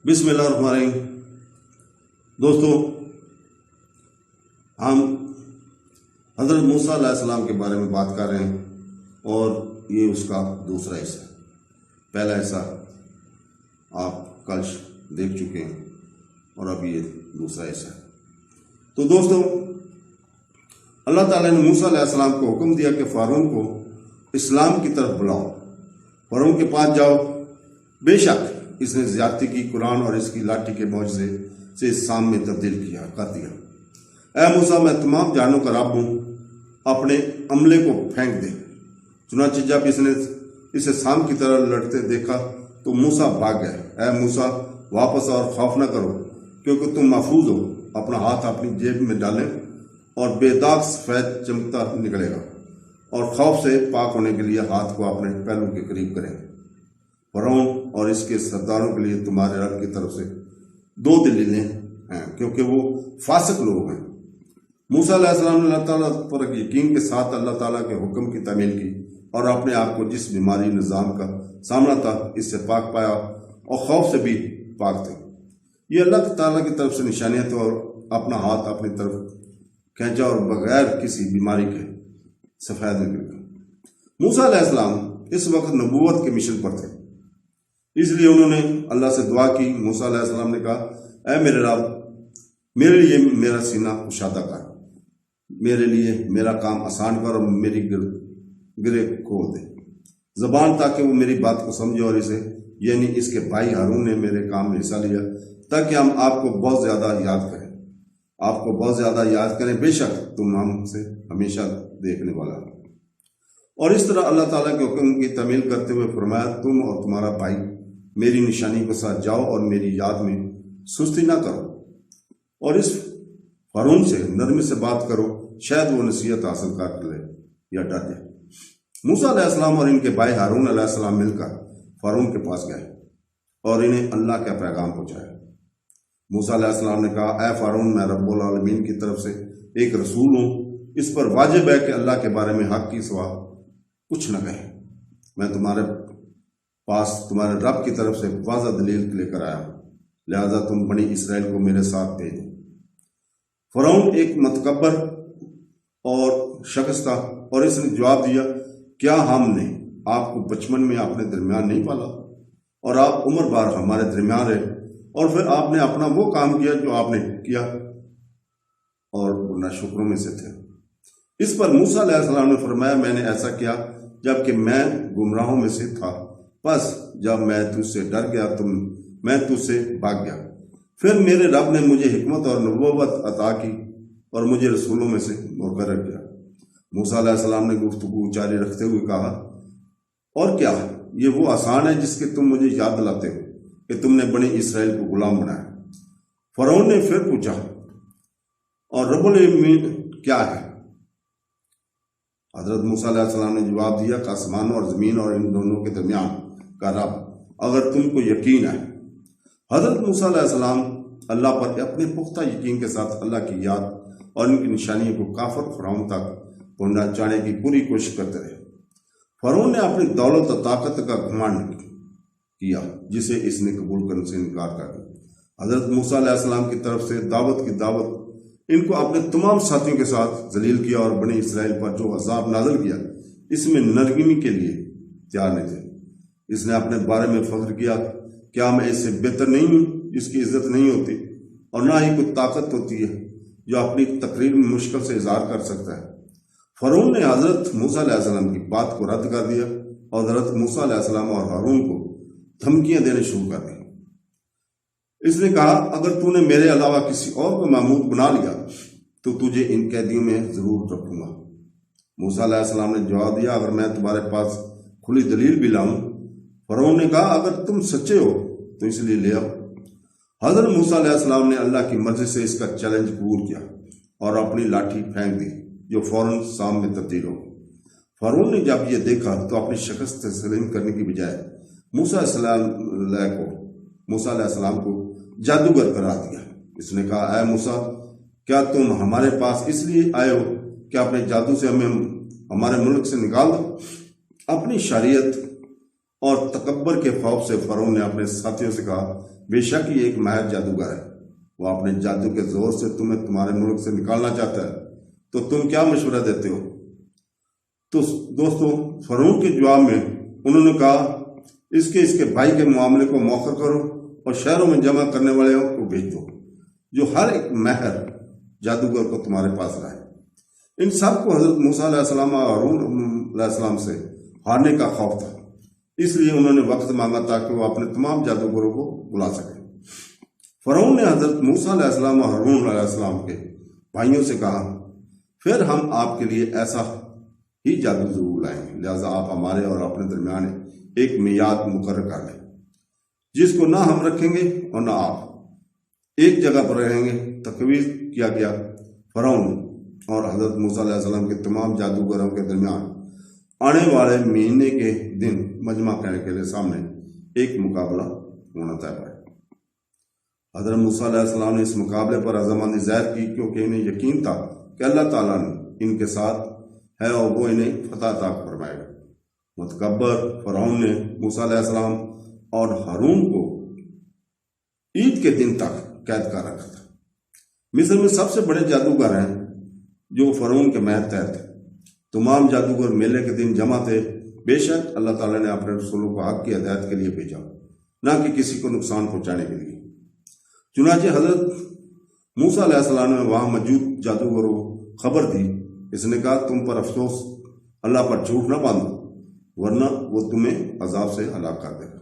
بسم اللہ الرحمن الرحیم۔ دوستو، ہم حضرت موسیٰ علیہ السلام کے بارے میں بات کر رہے ہیں اور یہ اس کا دوسرا حصہ ہے۔ پہلا حصہ آپ کل دیکھ چکے ہیں اور اب یہ دوسرا حصہ ہے۔ تو دوستو، اللہ تعالیٰ نے موسیٰ علیہ السلام کو حکم دیا کہ فارون کو اسلام کی طرف بلاؤ، فارون کے پاس جاؤ، بے شک اس نے زیادتی کی، قرآن اور اس کی لاٹھی کے معجزے سے اس سام میں تبدیل کر دیا۔ اے موسیٰ، میں تمام جانوں کا رب ہوں، اپنے عملے کو پھینک دے۔ چنانچہ جب اس نے اسے سام کی طرح لڑتے دیکھا تو موسیٰ بھاگ گئے۔ اے موسیٰ، واپس اور خوف نہ کرو، کیونکہ تم محفوظ ہو۔ اپنا ہاتھ اپنی جیب میں ڈالیں اور بے داغ سفید چمکتا نکلے گا، اور خوف سے پاک ہونے کے لیے ہاتھ کو اپنے پہلو کے قریب کریں۔ فرعون اور اس کے سرداروں کے لیے تمہارے رب کی طرف سے دو دلیلیں ہیں، کیونکہ وہ فاسق لوگ ہیں۔ موسیٰ علیہ السلام نے اللہ تعالیٰ پر یقین کے ساتھ اللہ تعالیٰ کے حکم کی تعمیل کی اور اپنے آپ کو جس بیماری نظام کا سامنا تھا اس سے پاک پایا اور خوف سے بھی پاک تھے۔ یہ اللہ تعالیٰ کی طرف سے نشانیاں تھیں، اور اپنا ہاتھ اپنی طرف کھینچا اور بغیر کسی بیماری کے سفید نکل گیا۔ موسیٰ علیہ السلام اس وقت نبوت کے مشن پر تھے، اس لیے انہوں نے اللہ سے دعا کی۔ موسیٰ علیہ السلام نے کہا، اے میرے رب، میرے لیے میرا سینہ کشادہ کر، میرے لیے میرا کام آسان کر اور میری گرے کھول دے زبان، تاکہ وہ میری بات کو سمجھے اور اسے یعنی اس کے بھائی ہارون نے میرے کام میں حصہ لیا، تاکہ ہم آپ کو بہت زیادہ یاد کریں، آپ کو بہت زیادہ یاد کریں، بے شک تم ہم سے ہمیشہ دیکھنے والا ہو۔ اور اس طرح اللہ تعالیٰ کے حکم کی تعمیل کرتے ہوئے فرمایا، تم اور تمہارا بھائی میری نشانی کے ساتھ جاؤ اور میری یاد میں سستی نہ کرو، اور اس فرعون سے نرمی سے بات کرو، شاید وہ نصیحت حاصل کر لے یا ڈر جائے۔ موسیٰ علیہ السلام اور ان کے بھائی ہارون علیہ السلام مل کر فرعون کے پاس گئے اور انہیں اللہ کا پیغام پہنچایا۔ موسیٰ علیہ السلام نے کہا، اے فرعون، میں رب العالمین کی طرف سے ایک رسول ہوں، اس پر واجب ہے کہ اللہ کے بارے میں حق کی سوا کچھ نہ کہے۔ میں تمہارے پاس تمہارے رب کی طرف سے واضح دلیل لے کر آیا ہوں، لہذا تم بنی اسرائیل کو میرے ساتھ بھیجو۔ فرعون ایک متکبر اور شخص تھا، اور اس نے جواب دیا، کیا ہم نے آپ کو بچپن میں اپنے درمیان نہیں پالا، اور آپ عمر بھر ہمارے درمیان رہے، اور پھر آپ نے اپنا وہ کام کیا جو آپ نے کیا اور ناشکروں میں سے تھے۔ اس پر موسیٰ علیہ السلام نے فرمایا، میں نے ایسا کیا جبکہ میں گمراہوں میں سے تھا، بس جب میں تجھ سے ڈر گیا تو میں تجھ سے بھاگ گیا۔ پھر میرے رب نے مجھے حکمت اور نبوت عطا کی اور مجھے رسولوں میں سے مقرر کیا۔ موسیٰ علیہ السلام نے گفتگو جاری رکھتے ہوئے کہا، اور کیا یہ وہ آسان ہے جس کے تم مجھے یاد دلاتے ہو کہ تم نے بنی اسرائیل کو غلام بنایا؟ فرعون نے پھر پوچھا، اور رب العالمین کیا ہے؟ حضرت موسیٰ علیہ السلام نے جواب دیا کہ آسمانوں اور زمین اور ان دونوں کے درمیان کا رب، اگر تم کو یقین ہے۔ حضرت موسیٰ علیہ السلام اللہ پر اپنے پختہ یقین کے ساتھ اللہ کی یاد اور ان کی نشانیوں کو کافر فرعون تک پہنچانے کی پوری کوشش کرتے رہے۔ فرعون نے اپنی دولت و طاقت کا گھمنڈ کیا، جسے اس نے قبول کرنے سے انکار کر دیا۔ حضرت موسیٰ علیہ السلام کی طرف سے دعوت کی دعوت ان کو اپنے تمام ساتھیوں کے ساتھ ذلیل کیا، اور بنی اسرائیل پر جو عذاب نازل کیا اس میں نرگمی کے لیے تیار نہیں تھے۔ اس نے اپنے بارے میں فخر کیا، کیا میں اس سے بہتر نہیں ہوں جس کی عزت نہیں ہوتی اور نہ ہی کوئی طاقت ہوتی ہے جو اپنی تقریر میں مشکل سے اظہار کر سکتا ہے۔ فرعون نے حضرت موسیٰ علیہ السلام کی بات کو رد کر دیا اور حضرت موسیٰ علیہ السلام اور ہارون کو دھمکیاں دینے شروع کر دی۔ اس نے کہا، اگر تو نے میرے علاوہ کسی اور کو معبود بنا لیا تو تجھے ان قیدیوں میں ضرور رکھوں گا۔ موسیٰ علیہ السلام نے جواب دیا، اگر میں تمہارے پاس کھلی دلیل بھی لاؤں؟ فرعون نے کہا، اگر تم سچے ہو تو اس لیے لے آؤ۔ حضرت موسیٰ علیہ السلام نے اللہ کی مرضی سے اس کا چیلنج قبول کیا اور اپنی لاٹھی پھینک دی، جو فوراً سام میں تبدیل ہو گئی۔ فرعون نے جب یہ دیکھا تو اپنی شکست تسلیم کرنے کی بجائے موسیٰ علیہ السلام کو جادوگر قرار دیا۔ اس نے کہا، اے موسیٰ، کیا تم ہمارے پاس اس لیے آئے ہو کہ اپنے جادو سے ہمیں ہمارے ملک سے نکال دو؟ اپنی شریعت اور تکبر کے خوف سے فرعون نے اپنے ساتھیوں سے کہا بے شک یہ ایک ماہر جادوگر ہے، وہ اپنے جادو کے زور سے تمہیں تمہارے ملک سے نکالنا چاہتا ہے، تو تم کیا مشورہ دیتے ہو؟ تو دوستو فرعون کے جواب میں انہوں نے کہا اس کے بھائی کے معاملے کو مؤخر کرو اور شہروں میں جمع کرنے والوں کو بھیج دو جو ہر ایک ماہر جادوگر کو تمہارے پاس لائے۔ ان سب کو حضرت موسیٰ علیہ السلام اور ہارون علیہ السلام سے ہارنے کا خوف تھا، اس لیے انہوں نے وقت مانگا تاکہ وہ اپنے تمام جادوگروں کو بلا سکے۔ فرعون نے حضرت موسیٰ علیہ السلام اور ہارون علیہ السلام کے بھائیوں سے کہا پھر ہم آپ کے لیے ایسا ہی جادو ضرور لائیں گے، لہٰذا آپ ہمارے اور اپنے درمیان ایک میعاد مقرر کر لیں جس کو نہ ہم رکھیں گے اور نہ آپ، ایک جگہ پر رہیں گے۔ تقویض کیا گیا۔ فرعون اور حضرت موسیٰ علیہ السلام کے تمام جادوگروں کے درمیان آنے والے مہینے کے دن مجمع کرنے کے لیے سامنے ایک مقابلہ ہونا طے پایا۔ حضرت موسیٰ علیہ السلام نے اس مقابلے پر عزمندی ظاہر کی کیونکہ انہیں یقین تھا کہ اللہ تعالیٰ نے ان کے ساتھ ہے اور وہ انہیں فتح عطا فرمائے گا۔ متکبر فرعون نے موسیٰ علیہ السلام اور ہارون کو عید کے دن تک قید کر رکھا تھا۔ مصر میں سب سے بڑے جادوگر ہیں جو فرعون کے مہر تحت تھے۔ تمام جادوگر میلے کے دن جمع تھے۔ بے شک اللہ تعالیٰ نے اپنے رسولوں کو حق کی ہدایت کے لیے بھیجا، نہ کہ کسی کو نقصان پہنچانے کے لیے۔ چنانچہ حضرت موسیٰ علیہ السلام نے وہاں موجود جادوگروں کو خبر دی۔ اس نے کہا تم پر افسوس، اللہ پر جھوٹ نہ باندھو ورنہ وہ تمہیں عذاب سے ہلاک کر دے گا،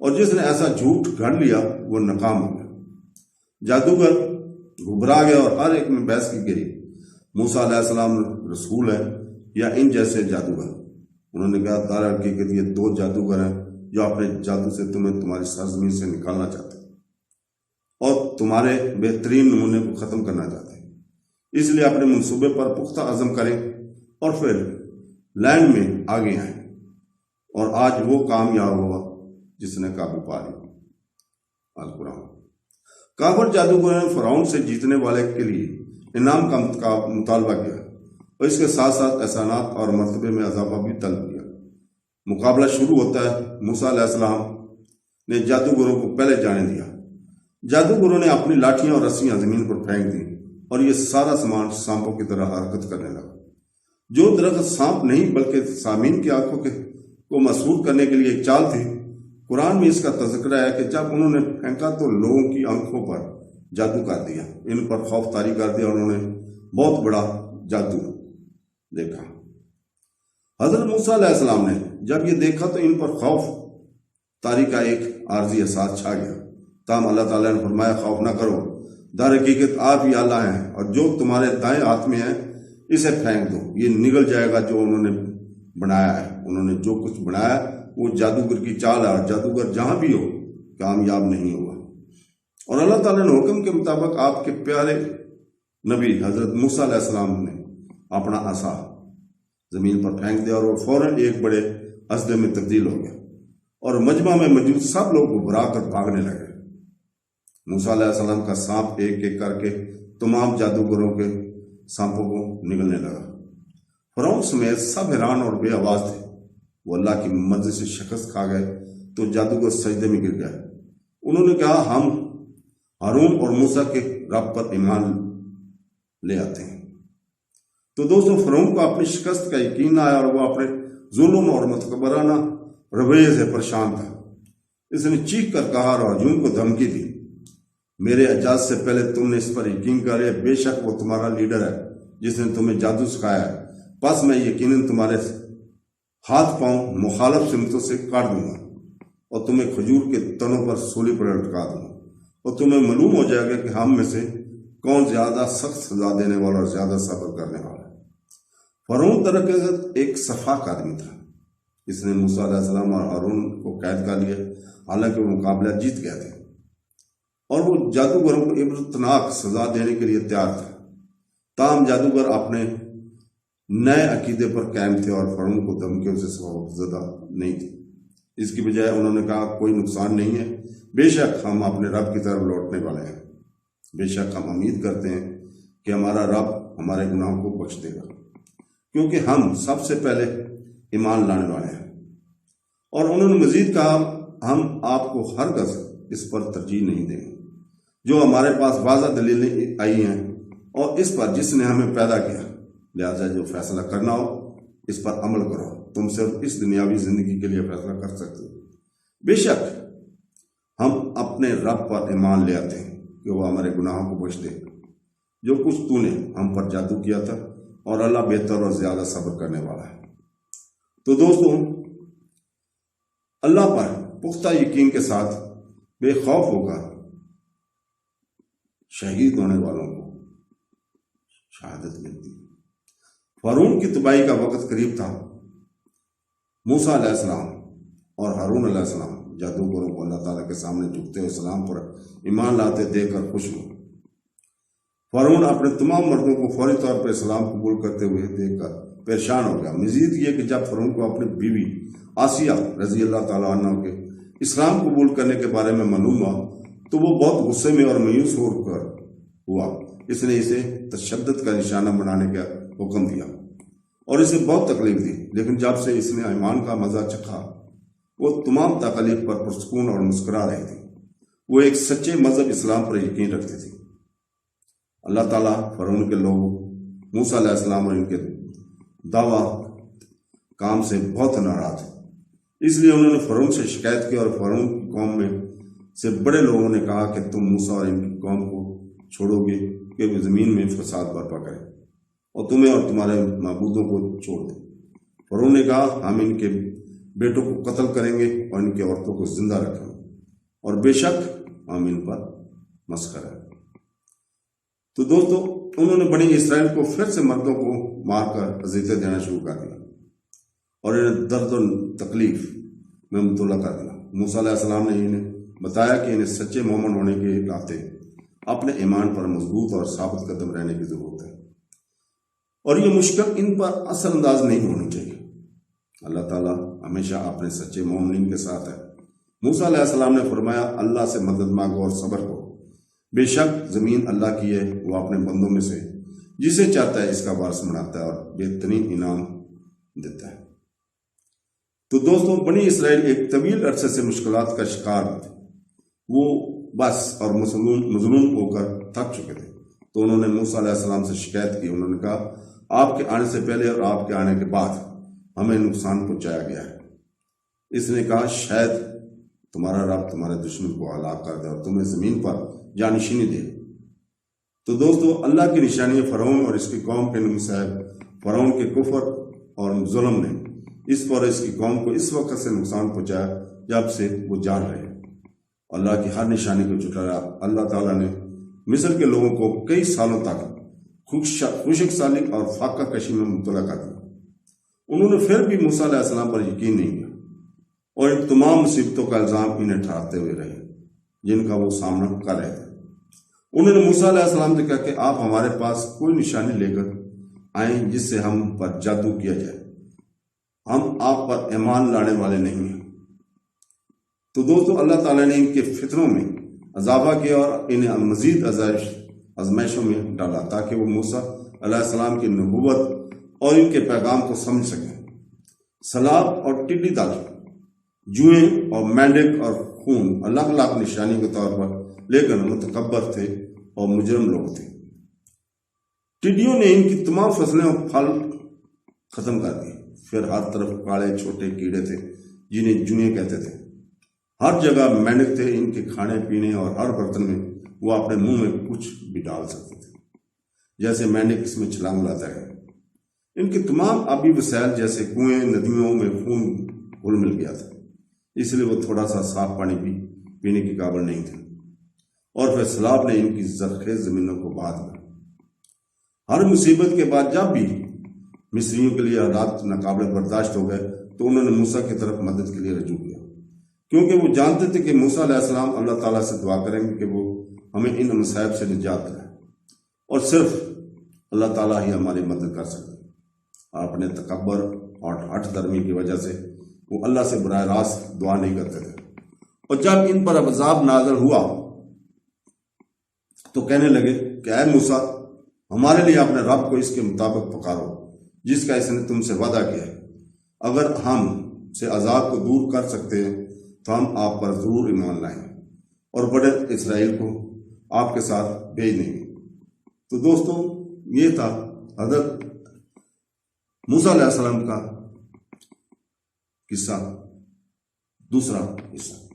اور جس نے ایسا جھوٹ گھڑ لیا وہ ناکام ہو گیا۔ جادوگر گھبرا گیا اور ہر ایک میں بحث کی گئی، موسیٰ علیہ السلام رسول ہے یا ان جیسے جادوگر؟ انہوں نے کہا در حقیقت یہ دو جادوگر ہیں جو اپنے جادو سے تمہیں تمہاری سرزمین سے نکالنا چاہتے ہیں اور تمہارے بہترین نمونے کو ختم کرنا چاہتے ہیں، اس لیے اپنے منصوبے پر پختہ عزم کریں اور پھر لینڈ میں آگے آئیں، اور آج وہ کامیاب ہوا جس نے قابو پا لیا۔ القرآن۔ کافر جادوگروں نے فرعون سے جیتنے والے کے لیے انعام کا مطالبہ کیا اور اس کے ساتھ ساتھ احسانات اور مرتبے میں اضافہ بھی طلب کیا۔ مقابلہ شروع ہوتا ہے۔ موسیٰ علیہ السلام نے جادوگروں کو پہلے جانے دیا۔ جادوگروں نے اپنی لاٹھیاں اور رسیاں زمین پر پھینک دیں اور یہ سارا سامان سانپوں کی طرح حرکت کرنے لگا۔ جو درخت سانپ نہیں بلکہ سامعین کی آنکھوں کو مسحور کرنے کے لیے ایک چال تھی، قرآن میں اس کا تذکرہ ہے کہ جب انہوں نے پھینکا تو لوگوں کی آنکھوں پر جادو کر دیا، ان پر خوف طاری کر دیا، انہوں نے بہت بڑا جادو دیکھا۔ حضرت موسیٰ علیہ السلام نے جب یہ دیکھا تو ان پر خوف طاری کا ایک عارضی احساس چھا گیا، تاہم اللہ تعالیٰ نے فرمایا خوف نہ کرو، در حقیقت آپ ہی اللہ ہیں اور جو تمہارے دائیں ہاتھ میں ہے اسے پھینک دو، یہ نگل جائے گا جو انہوں نے بنایا ہے۔ انہوں نے جو کچھ بنایا وہ جادوگر کی چال ہے اور جادوگر جہاں بھی ہو کامیاب نہیں ہوگا۔ اور اللہ تعالیٰ نے حکم کے مطابق آپ کے پیارے نبی حضرت موسیٰ علیہ السلام نے اپنا عصا زمین پر پھینک دیا اور وہ فوراً ایک بڑے اسدے میں تبدیل ہو گیا اور مجمع میں موجود سب لوگ گھبرا کر بھاگنے لگے۔ موسیٰ علیہ السلام کا سانپ ایک ایک کر کے تمام جادوگروں کے سانپوں کو نگلنے لگا۔ فرعون سمیت سب حیران اور بے آواز تھے۔ وہ اللہ کی مرضی سے شکست کھا گئے تو جادوگر سجدے میں گر گئے۔ انہوں نے کہا ہم ہارون اور موسیٰ کے رب پر ایمان لے آتے ہیں۔ تو دوستو فرعون کو اپنی شکست کا یقین نہ آیا اور وہ اپنے ظلم اور متکبرانہ رویے سے پریشان تھا۔ اس نے چیخ کر کہا اور ہجوم کو دھمکی دی، میرے اجازت سے پہلے تم نے اس پر یقین کر لیا، بے شک وہ تمہارا لیڈر ہے جس نے تمہیں جادو سکھایا ہے، پس میں یقیناً تمہارے ہاتھ پاؤں مخالف سمتوں سے کاٹ دوں گا اور تمہیں کھجور کے تنوں پر سولی پر لٹکا دوں گا، اور تمہیں معلوم ہو جائے گا کہ ہم میں سے کون زیادہ سخت سزا دینے والا اور زیادہ صبر کرنے والا ہے۔ فرعون درحقیقت ایک صفاق آدمی تھا۔ اس نے موسیٰ علیہ السلام اور ہارون کو قید کر لیا، حالانکہ وہ مقابلہ جیت گئے تھے اور وہ جادوگروں کو عبرتناک سزا دینے کے لیے تیار تھا۔ تاہم جادوگر اپنے نئے عقیدے پر قائم تھے اور فرعون کو دھمکیوں سے زدہ نہیں تھے۔ اس کی بجائے انہوں نے کہا کوئی نقصان نہیں ہے، بے شک ہم اپنے رب کی طرف لوٹنے والے ہیں، بے شک ہم امید کرتے ہیں کہ ہمارا رب ہمارے گناہوں کو بخش دے گا، کیونکہ ہم سب سے پہلے ایمان لانے والے ہیں۔ اور انہوں نے مزید کہا ہم آپ کو ہرگز اس پر ترجیح نہیں دیں گے جو ہمارے پاس واضح دلیلیں آئی ہیں اور اس پر جس نے ہمیں پیدا کیا، لہذا جو فیصلہ کرنا ہو اس پر عمل کرو، تم صرف اس دنیاوی زندگی کے لیے فیصلہ کر سکتے ہو۔ بے شک ہم اپنے رب پر ایمان لے آتے ہیں کہ وہ ہمارے گناہوں کو بخش دے، جو کچھ تو نے ہم پر جادو کیا تھا، اور اللہ بہتر اور زیادہ صبر کرنے والا ہے۔ تو دوستوں، اللہ پر پختہ یقین کے ساتھ بے خوف ہو کر شہید ہونے والوں کو شہادت ملتی ہے۔ فرعون کی تباہی کا وقت قریب تھا۔ موسیٰ علیہ السلام اور ہارون علیہ السلام جادوگروں کو اللہ تعالیٰ کے سامنے جھکتے ہوئے اسلام پر ایمان لاتے دیکھ کر خوش ہوئے۔ فرعون اپنے تمام مردوں کو فوری طور پر اسلام قبول کرتے ہوئے دیکھ کر پریشان ہو گیا۔ مزید یہ کہ جب فرعون کو اپنی بیوی آسیہ رضی اللہ تعالیٰ عنہ کے اسلام قبول کرنے کے بارے میں معلوم ہوا تو وہ بہت غصے میں اور مایوس ہو کر ہوا۔ اس نے اسے تشدد کا نشانہ بنانے کا حکم دیا اور اسے بہت تکلیف دی، لیکن جب سے اس نے ایمان کا مزہ چکھا وہ تمام تکالیف پر پرسکون اور مسکرا رہی تھی۔ وہ ایک سچے مذہب اسلام پر یقین رکھتی تھی۔ اللہ تعالیٰ فرعون کے لوگ موسیٰ علیہ السلام اور ان کے دعویٰ کام سے بہت ناراض تھے، اس لیے انہوں نے فرعون سے شکایت کی، اور فرعون کی قوم میں سے بڑے لوگوں نے کہا کہ تم موسیٰ اور ان کی قوم کو چھوڑو گے کہ وہ زمین میں فساد برپا کرے اور تمہیں اور تمہارے معبودوں کو چھوڑ دیں۔ فرعون نے کہا ہم ان کے بیٹوں کو قتل کریں گے اور ان کی عورتوں کو زندہ رکھیں گے، اور بے شک ہم ان پر مسخر ہیں۔ تو دوستو، انہوں نے بنی اسرائیل کو پھر سے مردوں کو مار کر اذیتیں دینا شروع کر دیا اور انہیں درد و تکلیف میں مبتلا کر دیا۔ موسیٰ علیہ السلام نے انہیں بتایا کہ انہیں سچے مومن ہونے کے ناطے اپنے ایمان پر مضبوط اور ثابت قدم رہنے کی ضرورت ہے، اور یہ مشکل ان پر اثر انداز نہیں ہونی چاہیے۔ اللہ تعالیٰ ہمیشہ اپنے سچے مومنین کے ساتھ ہے۔ موسیٰ علیہ السلام نے فرمایا اللہ سے مدد مانگو اور صبر کرو، بے شک زمین اللہ کی ہے، وہ اپنے بندوں میں سے جسے چاہتا ہے اس کا وارث بناتا ہے اور بہترین انعام دیتا ہے۔ تو دوستوں، بنی اسرائیل ایک طویل عرصے سے مشکلات کا شکار تھے۔ وہ بس اور مظلوم ہو کر تھک چکے تھے، تو انہوں نے موسیٰ علیہ السلام سے شکایت کی۔ انہوں نے کہا آپ کے آنے سے پہلے اور آپ کے آنے کے بعد ہمیں نقصان پہنچایا گیا ہے۔ اس نے کہا شاید تمہارا رب تمہارے دشمن کو ہلاک کر دے اور تمہیں زمین پر جانشینی دے۔ تو دوستو، اللہ کی نشانی فرعون اور اس کی قوم کے مصائب، فرعون کے کفر اور ظلم نے اس پر اس کی قوم کو اس وقت سے نقصان پہنچایا جب سے وہ جان رہے۔ اللہ کی ہر نشانی کو جھٹلایا۔ اللہ تعالیٰ نے مصر کے لوگوں کو کئی سالوں تک خشک سالی اور فاقہ کشی میں مبتلا کر دیا۔ انہوں نے پھر بھی موسیٰ علیہ السلام پر یقین نہیں کیا اور ان تمام مصیبتوں کا الزام انہیں ٹھہراتے ہوئے رہے جن کا وہ سامنا کر رہے تھے۔ انہوں نے موسیٰ علیہ السلام سے کہا کہ آپ ہمارے پاس کوئی نشانی لے کر آئیں جس سے ہم پر جادو کیا جائے، ہم آپ پر ایمان لانے والے نہیں ہیں۔ تو دوستو، اللہ تعالیٰ نے ان کے فتنوں میں اضافہ کیا اور انہیں مزید آزمائشوں میں ڈالا تاکہ وہ موسیٰ علیہ السلام کی نبوت اور ان کے پیغام کو سمجھ سکیں۔ سیلاب اور ٹڈی دل، جوئیں اور مینڈک اور خون الگ الگ نشانی کے طور پر، لیکن متکبر تھے اور مجرم لوگ تھے۔ ٹڈیوں نے ان کی تمام فصلیں اور پھل ختم کر دیے۔ پھر ہر طرف کاڑے چھوٹے کیڑے تھے جنہیں جوئیں کہتے تھے۔ ہر جگہ مینڈک تھے، ان کے کھانے پینے اور ہر برتن میں وہ اپنے منہ میں کچھ بھی ڈال سکتے تھے، جیسے مینڈک اس میں چھلانگ لاتا ہے۔ ان کے تمام آبی وسائل جیسے کنویں، ندیوں میں خون گھل مل گیا تھا، اس لیے وہ تھوڑا سا صاف پانی بھی پینے کے قابل نہیں تھے۔ اور پھر سیلاب نے ان کی زرخیز زمینوں کو بہا دیا۔ ہر مصیبت کے بعد جب بھی مصریوں کے لیے حالات ناقابل برداشت ہو گئے تو انہوں نے موسیٰ کی طرف مدد کے لیے رجوع کیا، کیونکہ وہ جانتے تھے کہ موسیٰ علیہ السلام اللہ تعالیٰ سے دعا کریں گے کہ وہ ہمیں ان مصائب سے نجات دلائے، اور صرف اللہ تعالیٰ ہی ہماری مدد کر سکتے۔ اپنے تکبر اور ہٹ درمی کی وجہ سے وہ اللہ سے براہ راست دعا نہیں کرتے تھے، اور جب ان پر عذاب نازل ہوا تو کہنے لگے کہ اے موسیٰ، ہمارے لیے اپنے رب کو اس کے مطابق پکارو جس کا اس نے تم سے وعدہ کیا ہے۔ اگر ہم سے عذاب کو دور کر سکتے ہیں تو ہم آپ پر ضرور ایمان لائیں اور بڑے اسرائیل کو آپ کے ساتھ بھیج دیں گے۔ تو دوستوں، یہ تھا حضرت موسیٰ علیہ السلام کا قصہ، دوسرا حصہ۔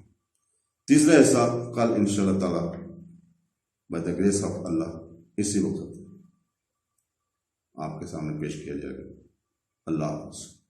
تیسرا حصہ کل انشاءاللہ تعالیٰ بائی دا گریس آف اللہ اسی وقت آپ کے سامنے پیش کیا جائے گا۔ اللہ حافظ۔